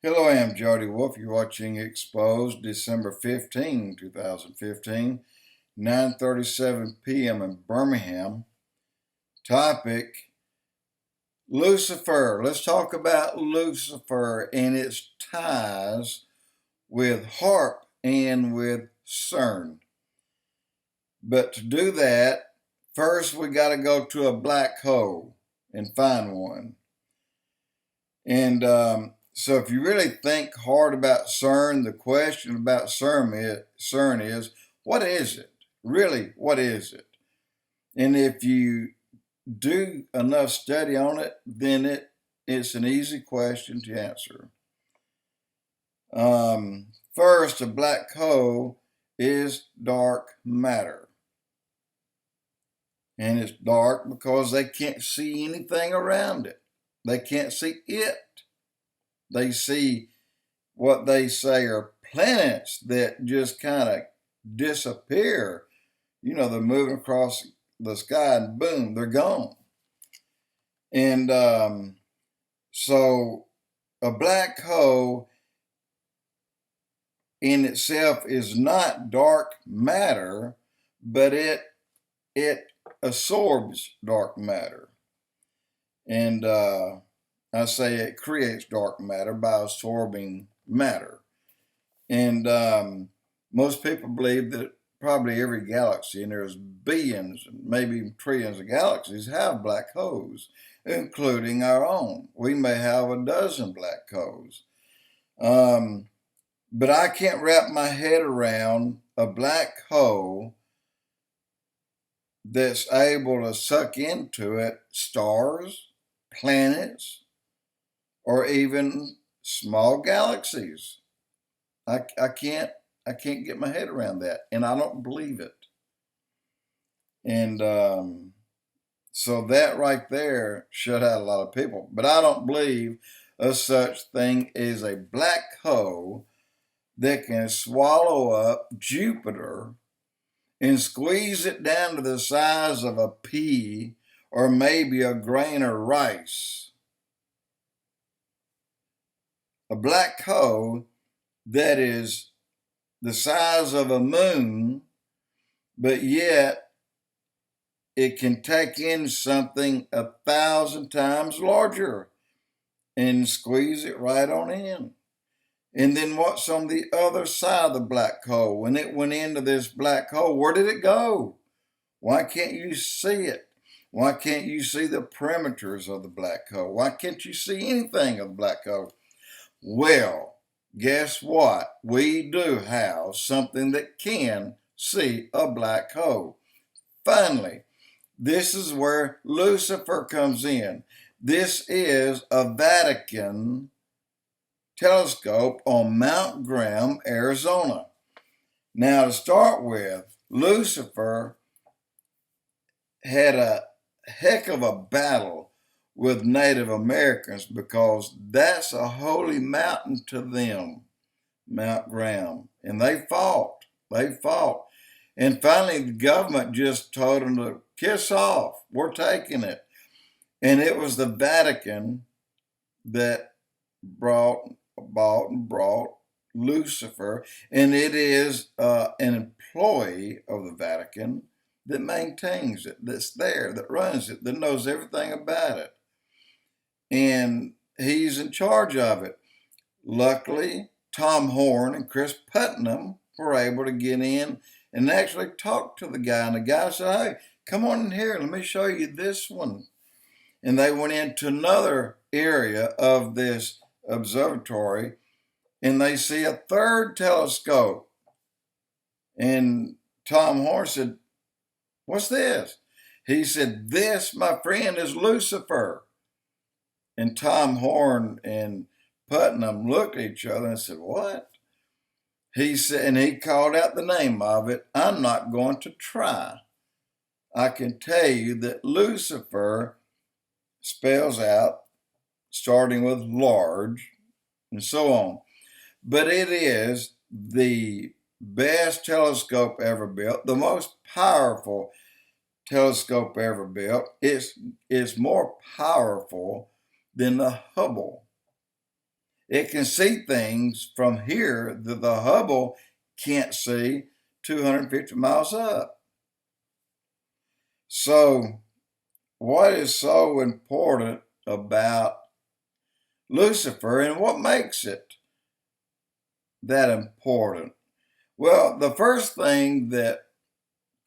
Hello, I am Jody Wolf. You're watching Expoz, December 15, 2015, 9:37 p.m. in Birmingham. Topic, Lucifer. Let's talk about Lucifer and its ties with Haarp and with Cern. But to do that, first we got to go to a black hole and find one. And so if you really think hard about CERN, the question about CERN is, what is it? Really, what is it? And if you do enough study on it, then it's an easy question to answer. First, a black hole is dark matter. And it's dark because they can't see anything around it. They can't see it. They see what they say are planets that just kind of disappear. You know, they're moving across the sky and boom, they're gone. And so a black hole in itself is not dark matter, but it absorbs dark matter. And I say it creates dark matter by absorbing matter. And most people believe that probably every galaxy, and there's billions, maybe even trillions of galaxies, have black holes, including our own. We may have a dozen black holes. But I can't wrap my head around a black hole that's able to suck into it stars, planets, or even small galaxies. I can't get my head around that, and I don't believe it. And so that right there shut out a lot of people. But I don't believe a such thing as a black hole that can swallow up Jupiter and squeeze it down to the size of a pea or maybe a grain of rice. A black hole that is the size of a moon, but yet it can take in something 1,000 times larger and squeeze it right on in. And then what's on the other side of the black hole? When it went into this black hole, where did it go? Why can't you see it? Why can't you see the perimeters of the black hole? Why can't you see anything of the black hole? Well, guess what? We do have something that can see a black hole. Finally, this is where Lucifer comes in. This is a Vatican telescope on Mount Graham, Arizona. Now, to start with, Lucifer had a heck of a battle with Native Americans because that's a holy mountain to them, Mount Graham. And they fought. And finally, the government just told them to kiss off. We're taking it. And it was the Vatican that bought and brought Lucifer. And it is an employee of the Vatican that maintains it, that's there, that runs it, that knows everything about it. And he's in charge of it. Luckily, Tom Horn and Chris Putnam were able to get in and actually talk to the guy. And the guy said, hey, come on in here, let me show you this one. And they went into another area of this observatory, and they see a third telescope. And Tom Horn said, what's this? He said, this, my friend, is Lucifer. And Tom Horn and Putnam looked at each other and said, what? He said, and he called out the name of it. I'm not going to try. I can tell you that Lucifer spells out starting with large and so on. But it is the best telescope ever built, the most powerful telescope ever built. It's more powerful than the Hubble. It can see things from here that the Hubble can't see 250 miles up. So, what is so important about Lucifer and what makes it that important? Well, the first thing that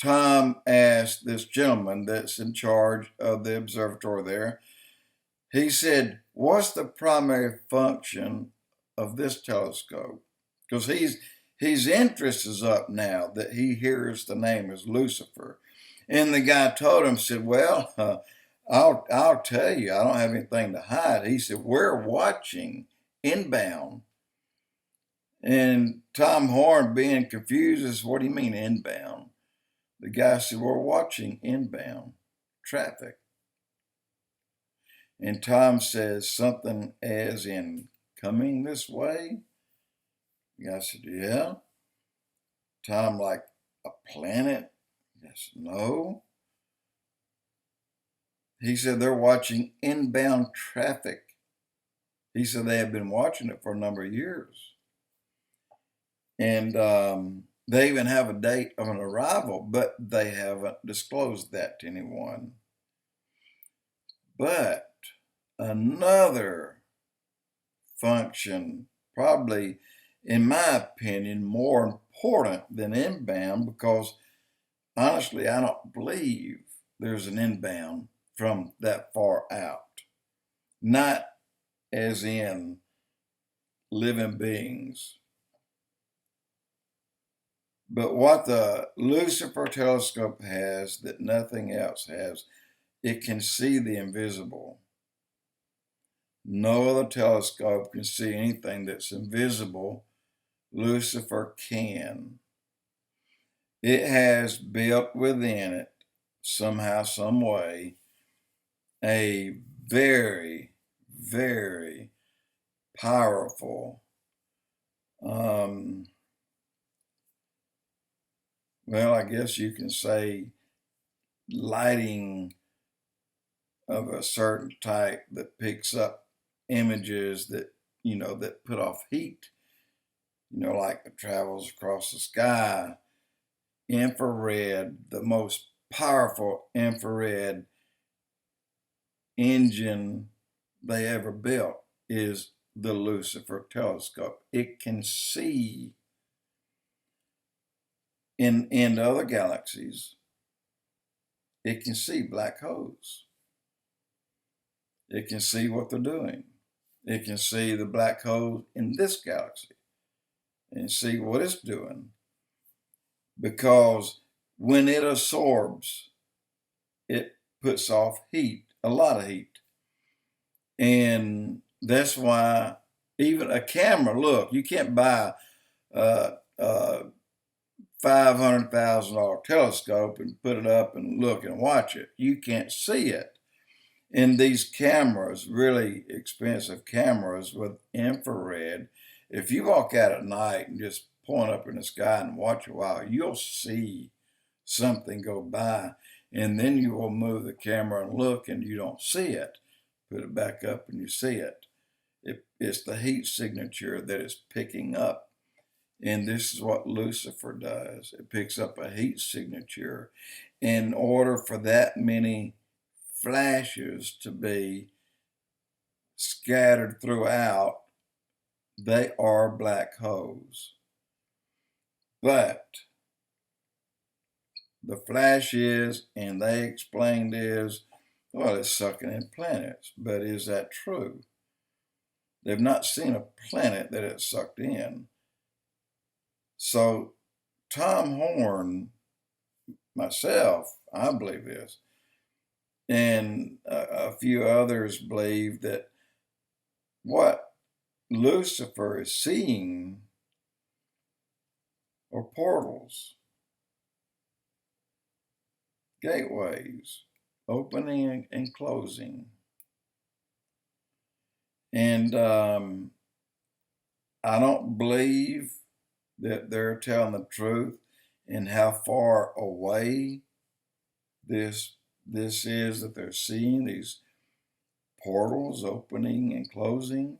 Tom asked this gentleman that's in charge of the observatory there, he said, what's the primary function of this telescope? Because his interest is up now that he hears the name is Lucifer. And the guy told him, said, well, I'll tell you, I don't have anything to hide. He said, we're watching inbound. And Tom Horn, being confused, says, what do you mean inbound? The guy said, we're watching inbound traffic. And Tom says something as in coming this way. The guy said, yeah. Tom, like a planet? Yes, no. He said they're watching inbound traffic. He said they have been watching it for a number of years. And they even have a date of an arrival, but they haven't disclosed that to anyone. But another function, probably, in my opinion, more important than inbound, because honestly, I don't believe there's an inbound from that far out. Not as in living beings. But what the Lucifer telescope has that nothing else has, it can see the invisible. No other telescope can see anything that's invisible. Lucifer can. It has built within it, somehow, some way, a very, very powerful, well, I guess you can say lighting of a certain type that picks up images that, that put off heat, like it travels across the sky. Infrared, the most powerful infrared engine they ever built is the Lucifer telescope. It can see in other galaxies. It can see black holes. It can see what they're doing. It can see the black hole in this galaxy and see what it's doing. Because when it absorbs, it puts off heat, a lot of heat. And that's why even a camera, look, you can't buy a $500,000 telescope and put it up and look and watch it. You can't see it. And these cameras, really expensive cameras with infrared, if you walk out at night and just point up in the sky and watch a while, you'll see something go by. And then you will move the camera and look and you don't see it. Put it back up and you see it. It's the heat signature that it's picking up. And this is what Lucifer does. It picks up a heat signature. In order for that many flashes to be scattered throughout, they are black holes. But the flash is, and they explained is, well, it's sucking in planets. But is that true? They've not seen a planet that it's sucked in. So Tom Horn, myself, I believe this, and a few others believe that what Lucifer is seeing are portals, gateways, opening and closing. And I don't believe that they're telling the truth and how far away this is that they're seeing, these portals opening and closing.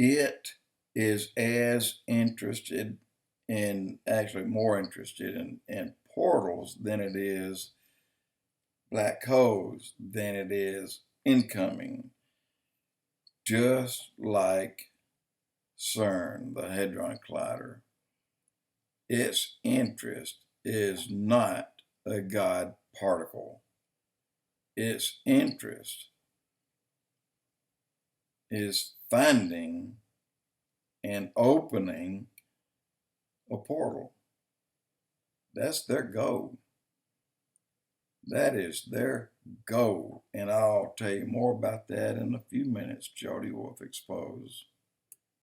it is as interested in, actually more interested in portals than it is black holes, than it is incoming. Just like Cern, the Hadron Collider, its interest is not a God particle. Its interest is finding and opening a portal. That's their goal. That is their goal. And I'll tell you more about that in a few minutes, Jody, with Expoz.